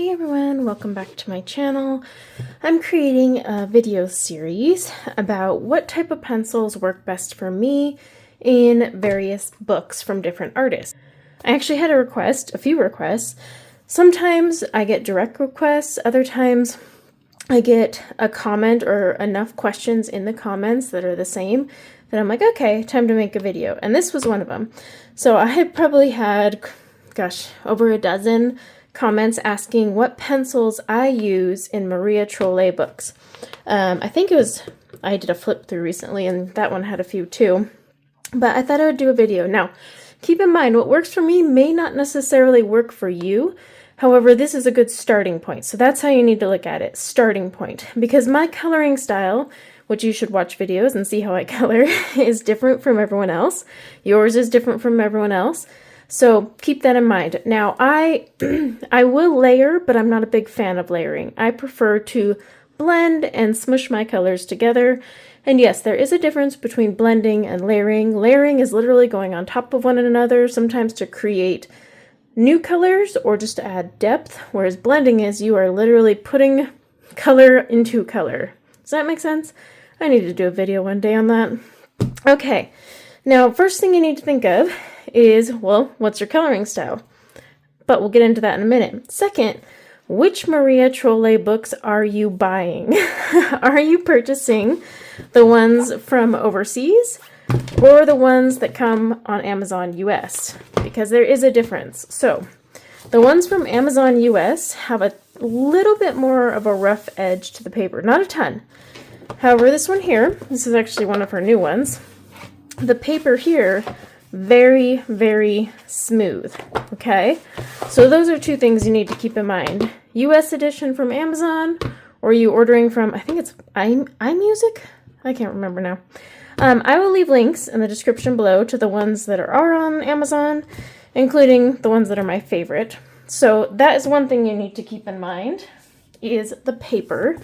Hey everyone, welcome back to my channel. I'm creating a video series about what type of pencils work best for me in various books from different artists. I actually had a few requests. Sometimes I get direct requests, other times I get a comment or enough questions in the comments that are the same that I'm like, okay, time to make a video. And this was one of them. So I had probably had, over a dozen comments asking what pencils I use in Maria Trolle books. I did a flip through recently and that one had a few too, but I thought I would do a video. Now, keep in mind what works for me may not necessarily work for you. However, this is a good starting point. So that's how you need to look at it, starting point. Because my coloring style, which you should watch videos and see how I color, is different from everyone else. Yours is different from everyone else. So keep that in mind. Now, I will layer, but I'm not a big fan of layering. I prefer to blend and smush my colors together. And yes, there is a difference between blending and layering. Layering is literally going on top of one another, sometimes to create new colors or just to add depth, whereas blending is you are literally putting color into color. Does that make sense? I need to do a video one day on that. Okay, now first thing you need to think of is, well, what's your coloring style? But we'll get into that in a minute. Second, which Maria Trolle books are you buying? Are you purchasing the ones from overseas or the ones that come on Amazon US? Because there is a difference. So the ones from Amazon US have a little bit more of a rough edge to the paper, not a ton. However, this one here, this is actually one of her new ones. The paper here, very, very smooth, okay? So those are two things you need to keep in mind. US edition from Amazon, or are you ordering from, I think it's iMusic? I can't remember now. I will leave links in the description below to the ones that are on Amazon, including the ones that are my favorite. So that is one thing you need to keep in mind, is the paper.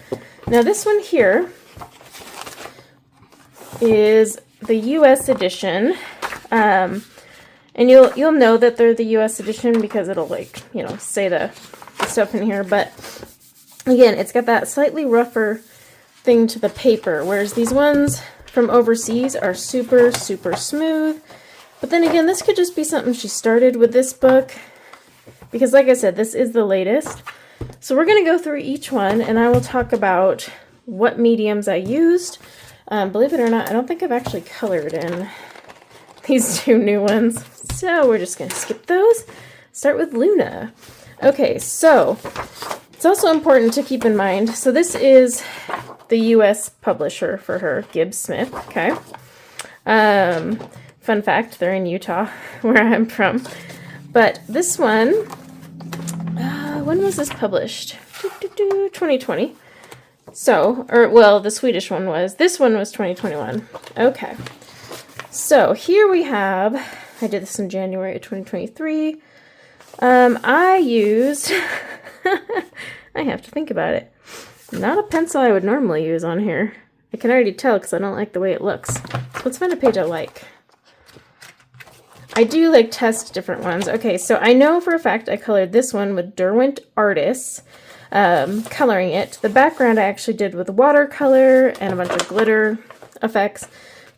Now this one here is the US edition. And you'll know that they're the US edition because it'll say the stuff in here, but again, it's got that slightly rougher thing to the paper, whereas these ones from overseas are super, super smooth. But then again, this could just be something she started with this book, because like I said, this is the latest. So we're going to go through each one and I will talk about what mediums I used. Believe it or not, I don't think I've actually colored in these two new ones, so we're just going to skip those. Start with Luna. Okay, so it's also important to keep in mind, so this is the US publisher for her, Gibbs Smith, okay? Fun fact, they're in Utah, where I'm from. But this one, when was this published? 2020. So, the Swedish one was. This one was 2021. Okay. So here we have, I did this in January of 2023. I used, I have to think about it. Not a pencil I would normally use on here. I can already tell because I don't like the way it looks. Let's find a page I like. I do test different ones. Okay, so I know for a fact I colored this one with Derwent Artists, coloring it. The background I actually did with watercolor and a bunch of glitter effects.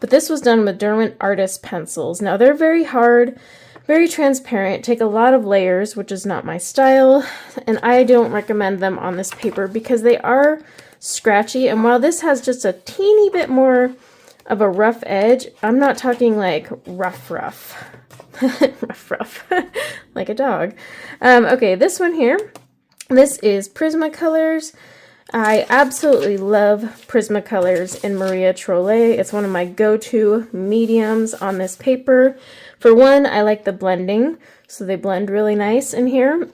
But this was done with Derwent Artist pencils. Now they're very hard, very transparent, take a lot of layers, which is not my style, and I don't recommend them on this paper because they are scratchy. And while this has just a teeny bit more of a rough edge, I'm not talking like rough, like a dog. Okay, this one here, this is Prismacolors. I absolutely love Prismacolors in Maria Trolle. It's one of my go-to mediums on this paper. For one, I like the blending, so they blend really nice in here.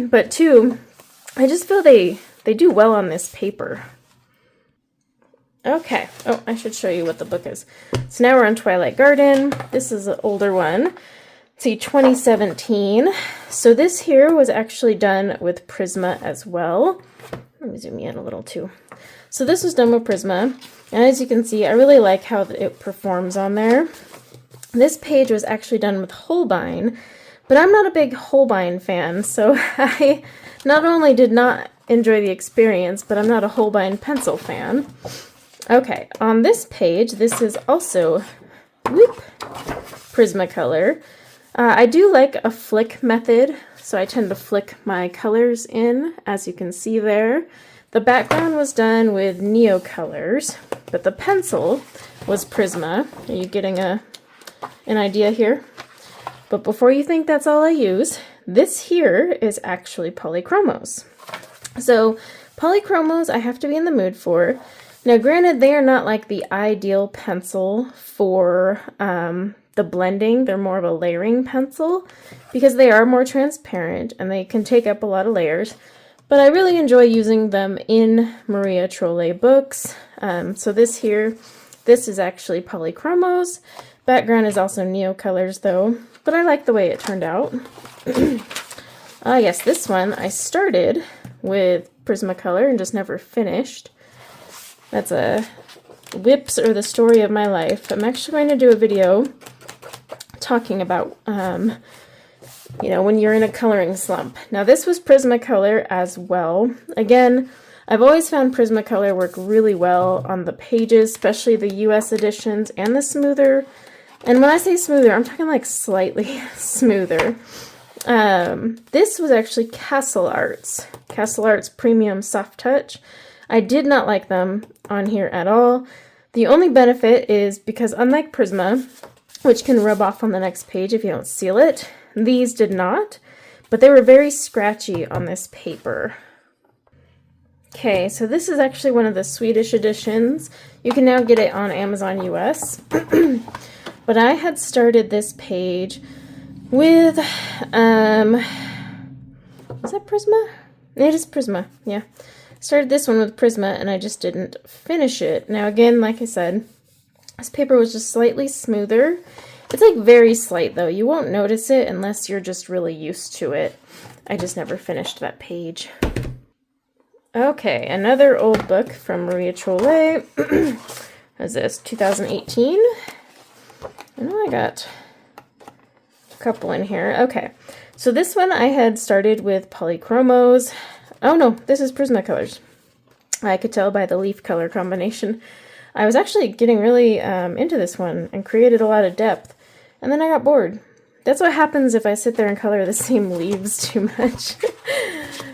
But two, I just feel they do well on this paper. Okay, oh, I should show you what the book is. So now we're on Twilight Garden. This is an older one. Let's see, 2017. So this here was actually done with Prisma as well. Let me zoom in a little too. So this was done with Prisma, and as you can see, I really like how it performs on there. This page was actually done with Holbein, But I'm not a big Holbein fan, so I not only did not enjoy the experience, but I'm not a Holbein pencil fan. Okay, on this page, this is also Prismacolor. I do like a flick method, so I tend to flick my colors in, as you can see there. The background was done with Neo colors, but the pencil was Prisma. Are you getting an idea here? But before you think that's all I use, this here is actually polychromos. So polychromos I have to be in the mood for. Now granted, they are not like the ideal pencil for the blending. They're more of a layering pencil because they are more transparent and they can take up a lot of layers. But I really enjoy using them in Maria Trolle books. So this is actually polychromos. Background is also Neo colors though, but I like the way it turned out. Yes, this one I started with Prismacolor and just never finished. That's a Whips or the Story of My Life. I'm actually going to do a video talking about, you know, when you're in a coloring slump. Now this was Prismacolor as well. Again, I've always found Prismacolor work really well on the pages, especially the US editions and the smoother. And when I say smoother, I'm talking like slightly smoother. This was actually Castle Arts Premium Soft Touch. I did not like them on here at all. The only benefit is because unlike Prisma, which can rub off on the next page if you don't seal it, these did not, but they were very scratchy on this paper. Okay, so this is actually one of the Swedish editions. You can now get it on Amazon US. But I had started this page with, is that Prisma? It is Prisma, yeah. Started this one with Prisma and I just didn't finish it. Now again, like I said, this paper was just slightly smoother. It's like very slight though. You won't notice it unless you're just really used to it. I just never finished that page. Okay, another old book from Maria Trolle. Is this 2018? I know I got a couple in here. Okay, so this one I had started with polychromos. Oh no, this is Prismacolors. I could tell by the leaf color combination. I was actually getting really into this one and created a lot of depth, and then I got bored. That's what happens if I sit there and color the same leaves too much.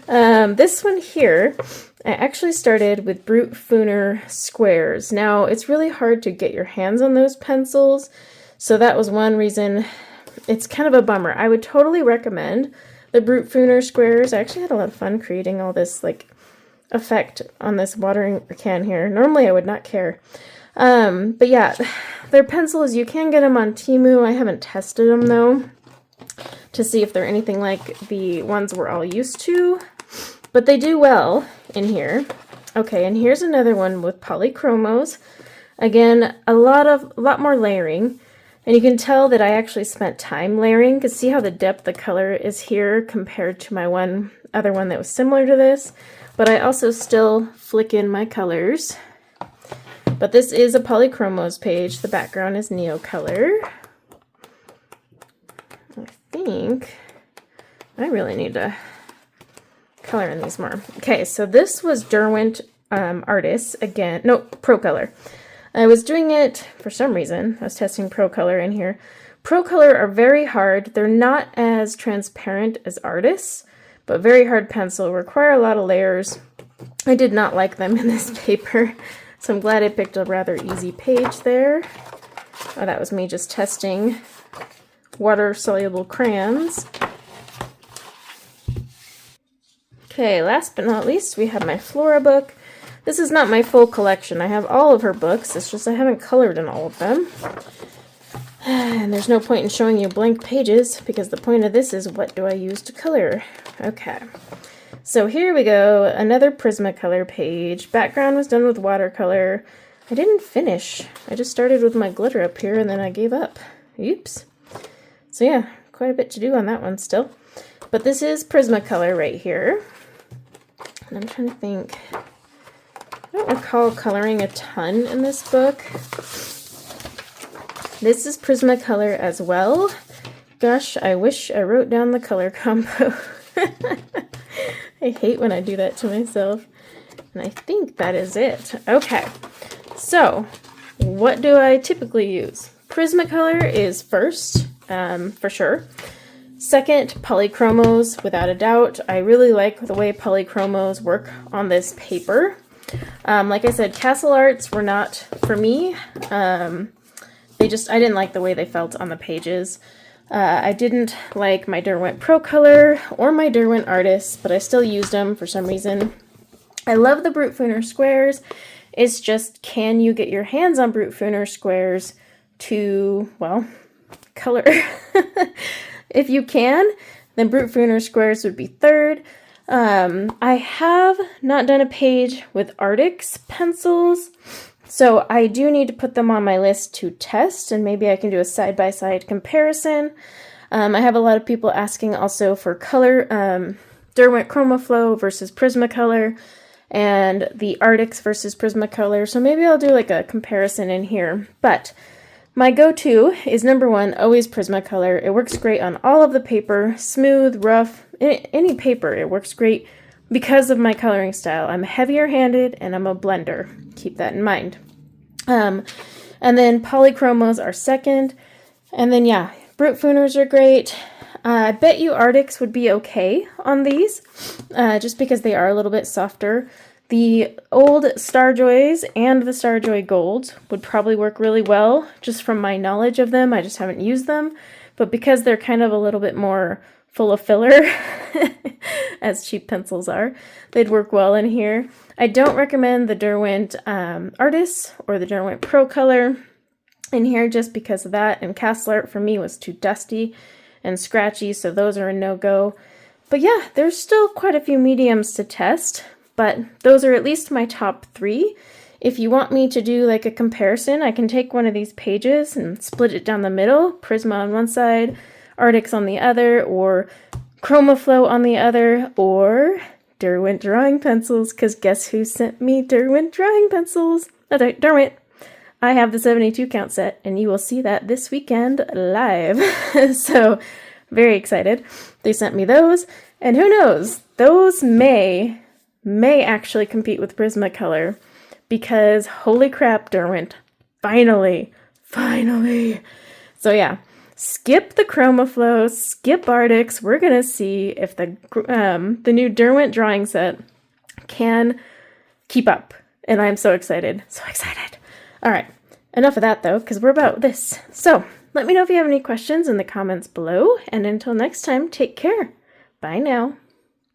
This one here, I actually started with Brute Fooner squares. Now, it's really hard to get your hands on those pencils, so that was one reason. It's kind of a bummer. I would totally recommend the Brute Fooner squares. I actually had a lot of fun creating all this like effect on this watering can here. Normally I would not care. But yeah, their pencils, you can get them on Temu. I haven't tested them though to see if they're anything like the ones we're all used to, but they do well in here. Okay, and here's another one with polychromos. Again, a lot more layering. And you can tell that I actually spent time layering, because see how the depth of color is here compared to my other one that was similar to this. But I also still flick in my colors. But this is a polychromos page. The background is Neo color. I think I really need to color in these more. Okay, so this was Derwent Artists again. No, Pro Color. I was doing it for some reason. I was testing Pro Color in here. Pro Color are very hard. They're not as transparent as Artists, but very hard pencil. Require a lot of layers. I did not like them in this paper, so I'm glad I picked a rather easy page there. Oh, that was me just testing water-soluble crayons. Okay, last but not least, we have my Flora book. This is not my full collection. I have all of her books. It's just I haven't colored in all of them. And there's no point in showing you blank pages because the point of this is what do I use to color. Okay. So here we go. Another Prismacolor page. Background was done with watercolor. I didn't finish. I just started with my glitter up here and then I gave up. Oops. So yeah, quite a bit to do on that one still. But this is Prismacolor right here. And I'm trying to think. I don't recall coloring a ton in this book. This is Prismacolor as well. gosh, I wish I wrote down the color combo. I hate when I do that to myself. And I think that is it. Okay, so what do I typically use? Prismacolor is first, for sure. Second, polychromos, without a doubt. I really like the way polychromos work on this paper. Like I said, Castle Arts were not for me. I didn't like the way they felt on the pages. I didn't like my Derwent Pro Color or my Derwent Artist, but I still used them for some reason. I love the Brutfuner squares. It's just, can you get your hands on Brutfuner squares to, well, color? If you can, then Brutfuner squares would be third. I have not done a page with Arctics pencils, so I do need to put them on my list to test, and maybe I can do a side-by-side comparison. I have a lot of people asking also for color, Derwent ChromaFlow versus Prismacolor, and the Arctics versus Prismacolor, so maybe I'll do like a comparison in here. But my go-to is number one, always Prismacolor. It works great on all of the paper, smooth, rough, any paper. It works great because of my coloring style. I'm heavier-handed and I'm a blender. Keep that in mind. And then polychromos are second. And then, yeah, Brutfuners are great. I bet you Arctics would be okay on these, just because they are a little bit softer. The old Starjoys and the Starjoy Golds would probably work really well, just from my knowledge of them. I just haven't used them. But because they're kind of a little bit more full of filler, as cheap pencils are, they'd work well in here. I don't recommend the Derwent Artist or the Derwent Pro Color in here just because of that. And Castle Art for me was too dusty and scratchy, so those are a no-go. But yeah, there's still quite a few mediums to test, but those are at least my top three. If you want me to do like a comparison, I can take one of these pages and split it down the middle, Prisma on one side, Arctics on the other, or ChromaFlow on the other, or Derwent drawing pencils, because guess who sent me Derwent drawing pencils? Derwent. I have the 72 count set, and you will see that this weekend live. So, very excited. They sent me those, and who knows, those may actually compete with Prismacolor, because holy crap, Derwent, finally. So yeah, skip the ChromaFlow, skip Arctics. We're gonna see if the new Derwent drawing set can keep up, and I'm so excited, All right, enough of that though, because we're about this. So let me know if you have any questions in the comments below, and until next time, take care. Bye now.